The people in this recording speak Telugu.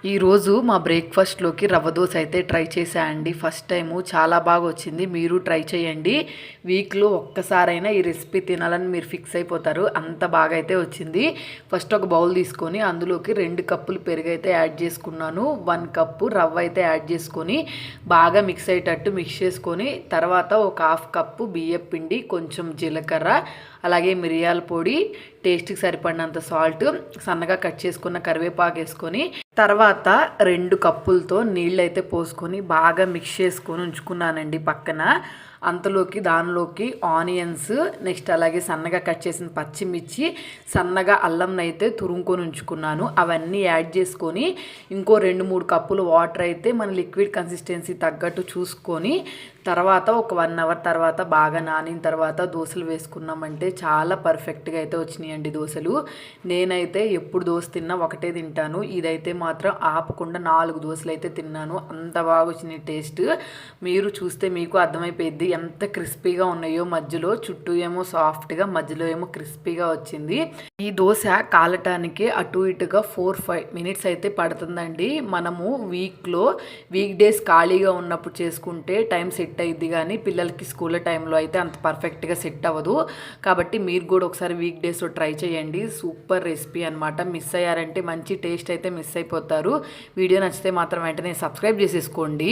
ఈరోజు మా బ్రేక్ఫాస్ట్లోకి రవ్వ దోశ అయితే ట్రై చేశా అండి. ఫస్ట్ టైము చాలా బాగా వచ్చింది. మీరు ట్రై చేయండి. వీక్లో ఒక్కసారైనా ఈ రెసిపీ తినాలని మీరు ఫిక్స్ అయిపోతారు. అంత బాగా అయితే వచ్చింది. ఫస్ట్ ఒక బౌల్ తీసుకొని అందులోకి 2 కప్పులు పెరుగు అయితే యాడ్ చేసుకున్నాను. 1 కప్పు రవ్వ అయితే యాడ్ చేసుకొని బాగా మిక్స్ అయ్యేటట్టు మిక్స్ చేసుకొని తర్వాత ఒక 1/2 కప్పు బియ్యం పిండి, కొంచెం జీలకర్ర, అలాగే మిరియాల పొడి, టేస్ట్కి సరిపడినంత సాల్ట్, సన్నగా కట్ చేసుకున్న కరివేపాకు వేసుకొని తర్వాత 2 కప్పులతో నీళ్ళు అయితే పోసుకొని బాగా మిక్స్ చేసుకొని ఉంచుకున్నానండి పక్కన. అంతలోకి దానిలోకి ఆనియన్స్, నెక్స్ట్ అలాగే సన్నగా కట్ చేసిన పచ్చిమిర్చి, సన్నగా అల్లంని అయితే తురుముకొని ఉంచుకున్నాను. అవన్నీ యాడ్ చేసుకొని ఇంకో 2-3 కప్పులు వాటర్ అయితే మన లిక్విడ్ కన్సిస్టెన్సీ తగ్గట్టు చూసుకొని తర్వాత ఒక 1 అవర్ తర్వాత బాగా నానిన తర్వాత దోశలు వేసుకున్నామంటే చాలా పర్ఫెక్ట్గా అయితే వచ్చినాయండి దోశలు. నేనైతే ఎప్పుడు దోశ తిన్నా ఒకటే తింటాను. ఇదైతే మాత్రం ఆపకుండా 4 దోశలు అయితే తిన్నాను. అంత బాగా వచ్చినాయి టేస్ట్. మీరు చూస్తే మీకు అర్థమైపోయింది ఎంత క్రిస్పీగా ఉన్నాయో. మధ్యలో చుట్టూ ఏమో సాఫ్ట్గా, మధ్యలో ఏమో క్రిస్పీగా వచ్చింది. ఈ దోశ కాలటానికి అటు ఇటుగా 4-5 మినిట్స్ అయితే పడుతుందండి. మనము వీక్ డేస్ ఖాళీగా ఉన్నప్పుడు చేసుకుంటే టైం సెట్ అయ్యిద్ది, కానీ పిల్లలకి స్కూల్ టైంలో అయితే అంత పర్ఫెక్ట్గా సెట్ అవ్వదు. కాబట్టి మీరు కూడా ఒకసారి వీక్ డేస్లో ట్రై చేయండి. సూపర్ రెసిపీ అనమాట. మిస్ అయ్యారంటే మంచి టేస్ట్ అయితే మిస్ అయిపోతారు. వీడియో నచ్చితే మాత్రం వెంటనే సబ్స్క్రైబ్ చేసేసుకోండి.